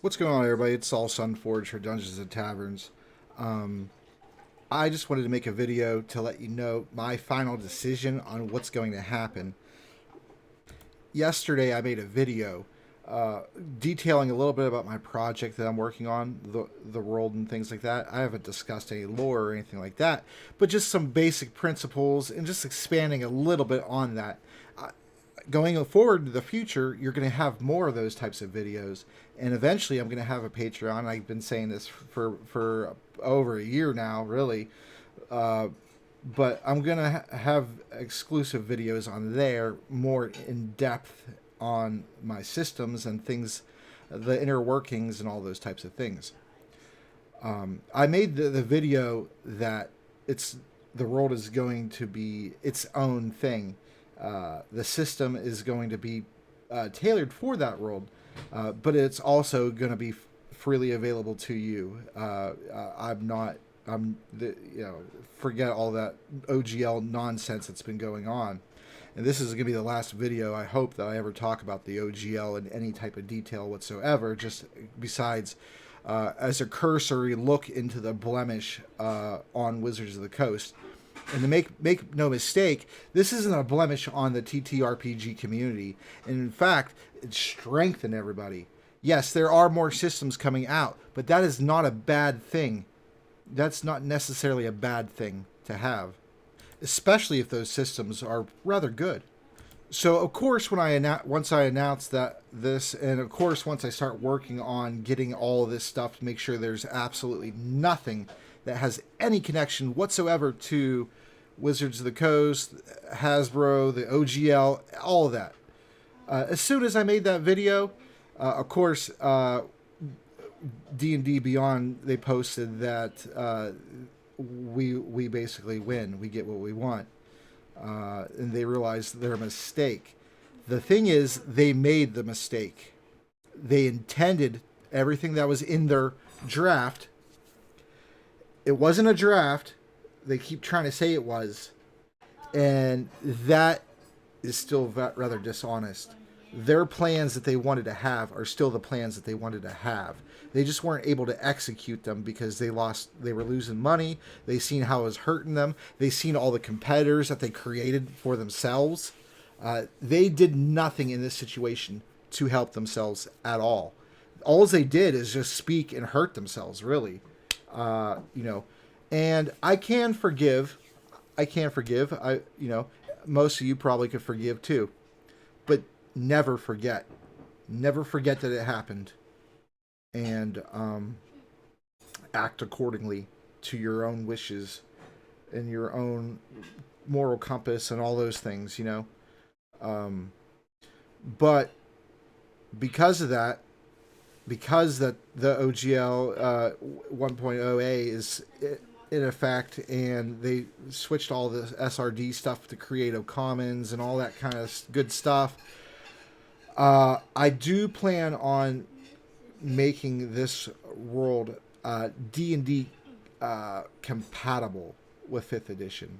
What's going on, everybody? It's All Sunforge for Dungeons and Taverns. Um, I just wanted to make a video to let you know my final decision on what's going to happen. Yesterday, I made a video uh, detailing a little bit about my project that I'm working on, the world and things like that. I haven't discussed any lore or anything like that, but just some basic principles and just expanding a little bit on that. Going forward to the future, you're going to have more of those types of videos, and eventually, I'm going to have a Patreon. I've been saying this for over a year now, really, uh, but I'm going to have exclusive videos on there, more in depth on my systems and things, the inner workings, and all those types of things. I made the video that it's the world is going to be its own thing. The system is going to be tailored for that world, but it's also going to be freely available to you. I'm not. Forget all that OGL nonsense that's been going on. And this is going to be the last video, I hope, that I ever talk about the OGL in any type of detail whatsoever, just besides as a cursory look into the blemish on Wizards of the Coast. And to make no mistake, this isn't a blemish on the ttrpg community. And in fact, it's strengthened everybody. Yes, there are more systems coming out, but that is not a bad thing. That's not necessarily a bad thing to have, especially if those systems are rather good. So of course, once I announce that this, and of course once I start working on getting all of this stuff to make sure there's absolutely nothing that has any connection whatsoever to Wizards of the Coast, Hasbro, the OGL, all of that. As soon as I made that video, of course, D&D Beyond, they posted that we basically win. We get what we want. And they realized their mistake. The thing is, they made the mistake. They intended everything that was in their draft. It wasn't a draft. They keep trying to say it was. And that is still rather dishonest. Their plans that they wanted to have are still the plans that they wanted to have. They just weren't able to execute them because they were losing money. They seen how it was hurting them. They seen all the competitors that they created for themselves. They did nothing in this situation to help themselves at all. All they did is just speak and hurt themselves, really. And I can forgive. Most of you probably could forgive too. But never forget. Never forget that it happened. And act accordingly to your own wishes and your own moral compass and all those things. But because of that, because that the OGL 1.0A is in effect, and they switched all the SRD stuff to Creative Commons and all that kind of good stuff, I do plan on making this world D&D compatible with 5th edition.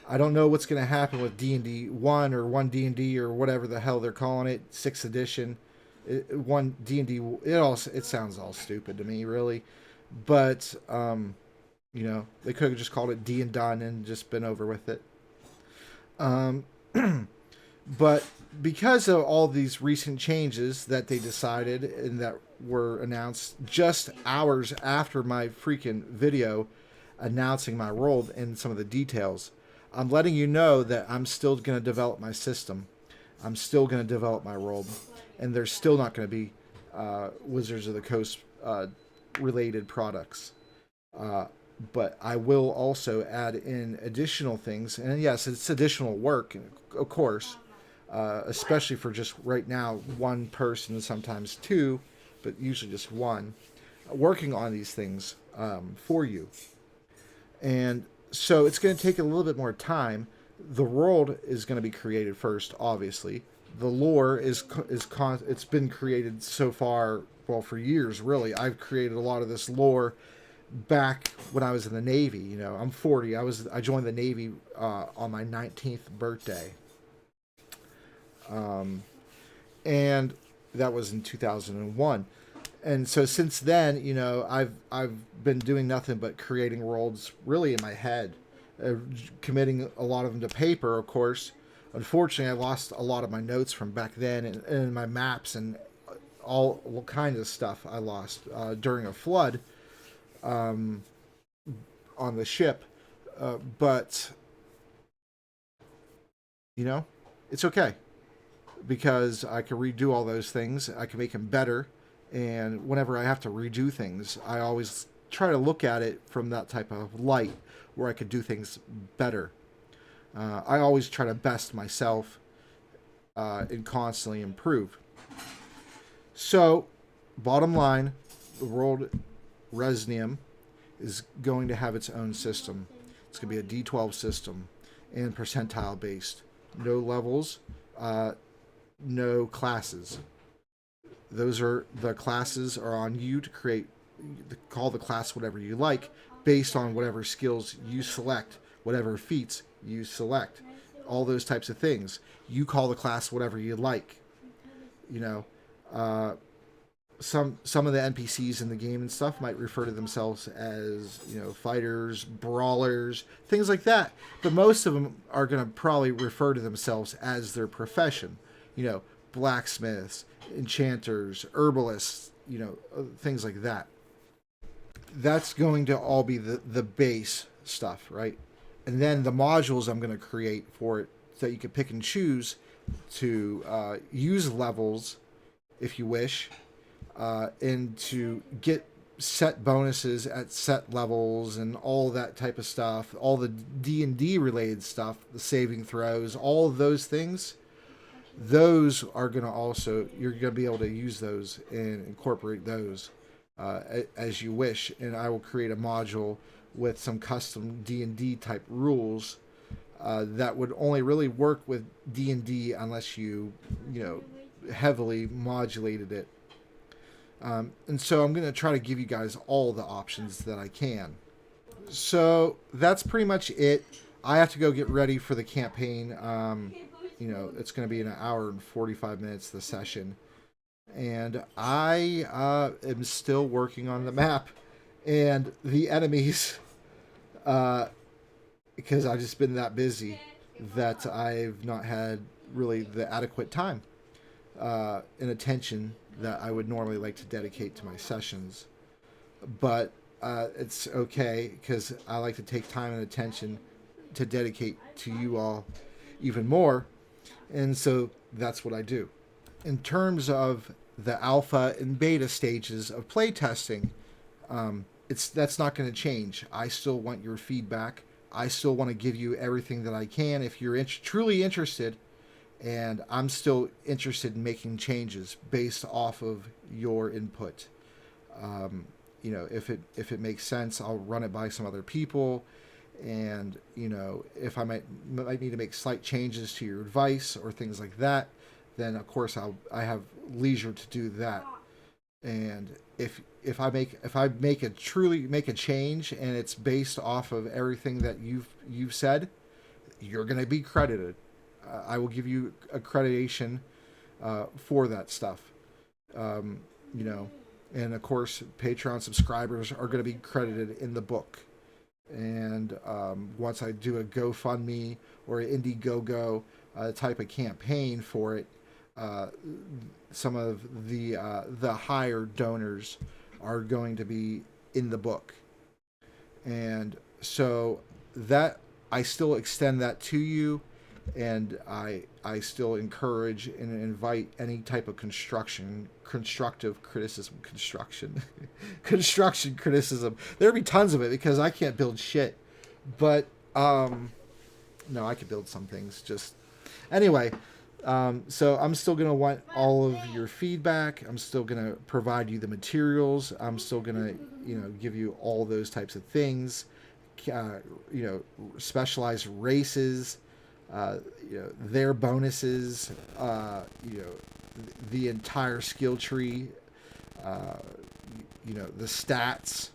I don't know what's going to happen with D&D 1 or 1 D&D or whatever the hell they're calling it, 6th edition. 1 D&D, it sounds all stupid to me, really. But, they could have just called it D and done and just been over with it. But because of all these recent changes that they decided and that were announced just hours after my freaking video announcing my role and some of the details, I'm letting you know that I'm still going to develop my system. I'm still going to develop my role. And there's still not going to be Wizards of the Coast related products. But I will also add in additional things. And yes, it's additional work, of course. Especially for just right now, one person, sometimes two, but usually just one, working on these things for you. And so it's going to take a little bit more time. The world is going to be created first, obviously. The lore it's been created so far, well, for years, really. I've created a lot of this lore back when I was in the Navy. I'm 40. I joined the Navy on my 19th birthday. And that was in 2001. And so since then, I've been doing nothing but creating worlds really in my head, committing a lot of them to paper, of course. Unfortunately, I lost a lot of my notes from back then, and my maps and all kinds of stuff I lost during a flood on the ship. But you know, it's okay because I can redo all those things. I can make them better, and whenever I have to redo things, I always try to look at it from that type of light where I could do things better. I always try to best myself and constantly improve. So, bottom line, the world Resnium is going to have its own system. It's going to be a D12 system and percentile based. No levels, no classes. Those are the classes are on you to create. Call the class whatever you like, based on whatever skills you select, whatever feats you select, all those types of things. You call the class whatever you like. You know, some of the NPCs in the game and stuff might refer to themselves as fighters, brawlers, things like that. But most of them are going to probably refer to themselves as their profession. Blacksmiths, enchanters, herbalists, things like that. That's going to all be the base stuff, right? And then the modules I'm going to create for it so that you can pick and choose to use levels if you wish, and to get set bonuses at set levels and all that type of stuff, all the D&D related stuff, the saving throws, all of those things. Those are going to also, you're going to be able to use those and incorporate those as you wish. And I will create a module with some custom D&D type rules that would only really work with D&D unless you heavily modulated it. And so I'm going to try to give you guys all the options that I can. So that's pretty much it. I have to go get ready for the campaign. It's going to be an hour and 45 minutes, the session. And I am still working on the map and the enemies because I've just been that busy that I've not had really the adequate time and attention that I would normally like to dedicate to my sessions. But it's okay because I like to take time and attention to dedicate to you all even more. And so that's what I do. In terms of the alpha and beta stages of playtesting, that's not going to change. I still want your feedback. I still want to give you everything that I can if you're truly interested. And I'm still interested in making changes based off of your input. If it makes sense, I'll run it by some other people. And if I might need to make slight changes to your advice or things like that, then of course I have leisure to do that. And if I truly make a change and it's based off of everything that you've said, you're going to be credited. I will give you accreditation for that stuff. And of course Patreon subscribers are going to be credited in the book. And once I do a GoFundMe or an Indiegogo type of campaign for it, some of the higher donors are going to be in the book. And so that I still extend that to you, and I still encourage and invite any type of constructive criticism, construction criticism. There'll be tons of it because I can't build shit, but no, I could build some things. Just anyway. So I'm still gonna want all of your feedback. I'm still gonna provide you the materials. I'm still gonna give you all those types of things. Specialized races. Their bonuses, the entire skill tree, the stats,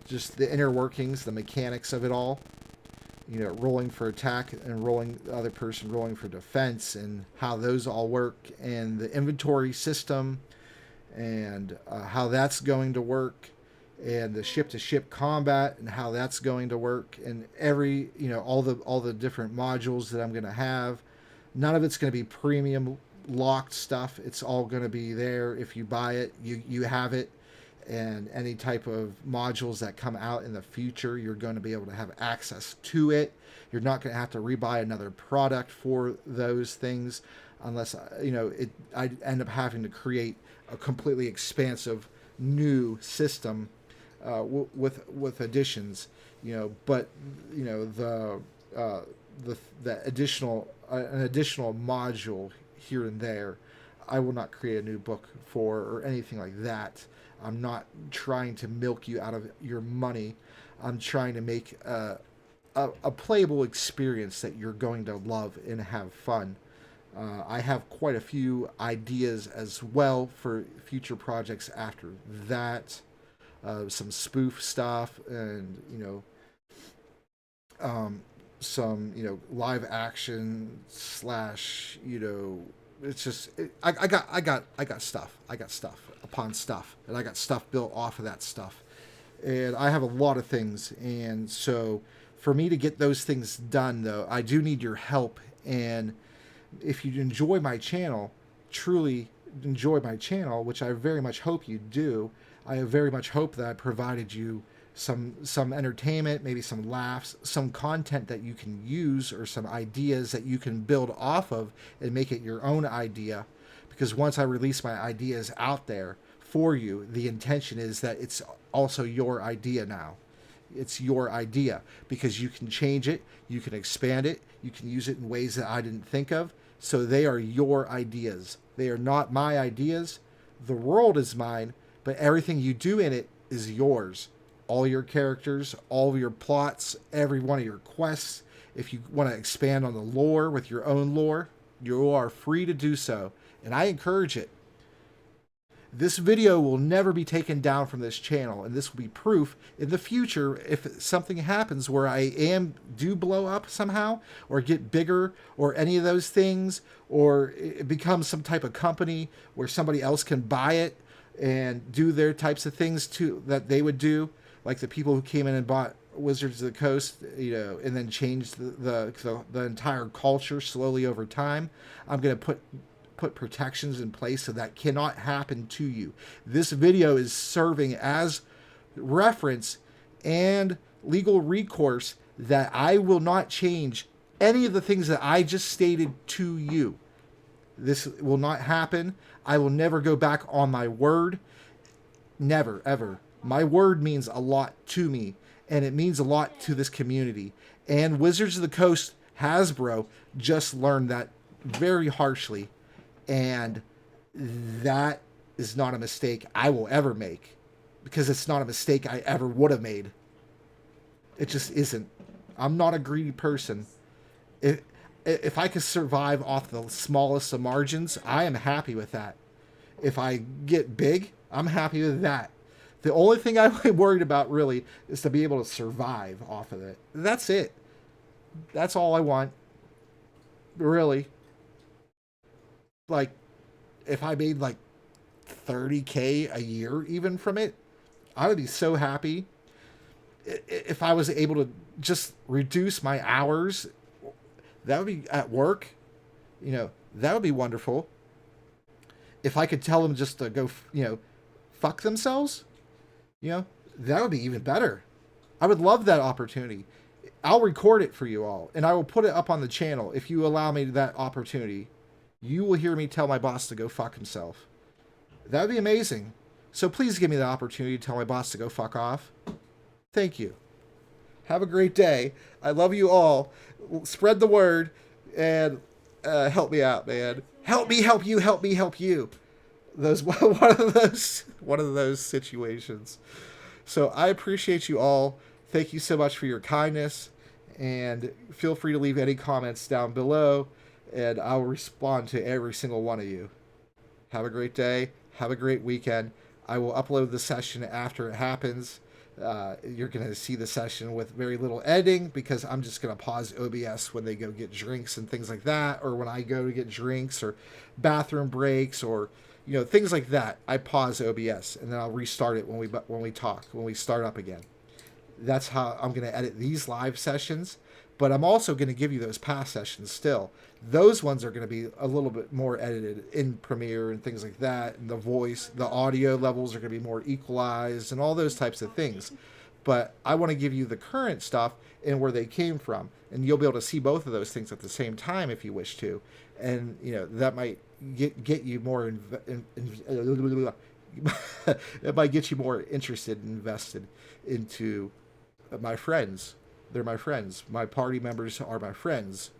just the inner workings, the mechanics of it all. Rolling for attack and the other person rolling for defense and how those all work, and the inventory system and how that's going to work, and the ship-to-ship combat and how that's going to work, and every all the different modules that I'm going to have. None of it's going to be premium locked stuff. It's all going to be there. If you buy it, you have it. And any type of modules that come out in the future, you're going to be able to have access to it. You're not going to have to rebuy another product for those things, unless I end up having to create a completely expansive new system with additions. But the additional an additional module here and there, I will not create a new book for or anything like that. I'm not trying to milk you out of your money. I'm trying to make a playable experience that you're going to love and have fun. I have quite a few ideas as well for future projects after that. Some spoof stuff, and some live action slash it's just I got stuff upon stuff, and I got stuff built off of that stuff, and I have a lot of things. And so for me to get those things done, though, I do need your help. And if you enjoy my channel, truly enjoy my channel, which I very much hope you do, I very much hope that I provided you some entertainment, maybe some laughs, some content that you can use, or some ideas that you can build off of and make it your own idea. Because once I release my ideas out there for you, the intention is that it's also your idea now. It's your idea, because you can change it, you can expand it, you can use it in ways that I didn't think of. So they are your ideas. They are not my ideas. The world is mine, but everything you do in it is yours. All your characters, all of your plots, every one of your quests. If you want to expand on the lore with your own lore, you are free to do so, and I encourage it. This video will never be taken down from this channel, and this will be proof in the future if something happens where I do blow up somehow, or get bigger, or any of those things, or it becomes some type of company where somebody else can buy it and do their types of things too that they would do, like the people who came in and bought Wizards of the Coast, and then changed the entire culture slowly over time. I'm going to put protections in place so that cannot happen to you. This video is serving as reference and legal recourse that I will not change any of the things that I just stated to you. This will not happen. I will never go back on my word. Never, ever. My word means a lot to me, and it means a lot to this community. And Wizards of the Coast, Hasbro, just learned that very harshly. And that is not a mistake I will ever make, because it's not a mistake I ever would have made. It just isn't. I'm not a greedy person. If I could survive off the smallest of margins, I am happy with that. If I get big, I'm happy with that. The only thing I'm worried about really is to be able to survive off of it. That's it. That's all I want. Really. Like, if I made like $30K a year even from it, I would be so happy. If I was able to just reduce my hours, that would be at work. That would be wonderful. If I could tell them just to go, fuck themselves, that would be even better. I would love that opportunity. I'll record it for you all, and I will put it up on the channel if you allow me that opportunity. You will hear me tell my boss to go fuck himself. That would be amazing. So please give me the opportunity to tell my boss to go fuck off. Thank you. Have a great day. I love you all. Spread the word, and help me out, man. Help me, help you, help me, help you. One of those situations. So I appreciate you all. Thank you so much for your kindness, and feel free to leave any comments down below, and I'll respond to every single one of you. Have a great day. Have a great weekend. I will upload the session after it happens. You're going to see the session with very little editing, because I'm just going to pause OBS when they go get drinks and things like that, or when I go to get drinks or bathroom breaks, or You know, things like that. I pause OBS and then I'll restart it when we talk, when we start up again. That's how I'm going to edit these live sessions. But I'm also going to give you those past sessions still. Those ones are going to be a little bit more edited in Premiere and things like that. And the voice, the audio levels are going to be more equalized and all those types of things. But I want to give you the current stuff and where they came from. And you'll be able to see both of those things at the same time if you wish to. And, you know, that might get you more it might get you more interested and invested into my friends. They're my friends. My party members are my friends.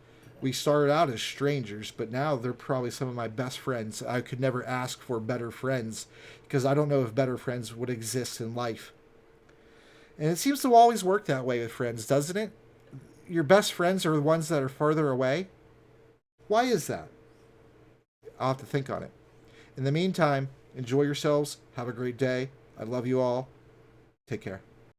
We started out as strangers, but now they're probably some of my best friends. I could never ask for better friends because I don't know if better friends would exist in life. And it seems to always work that way with friends, doesn't it? Your best friends are the ones that are farther away. Why is that? I'll have to think on it. In the meantime, enjoy yourselves. Have a great day. I love you all. Take care.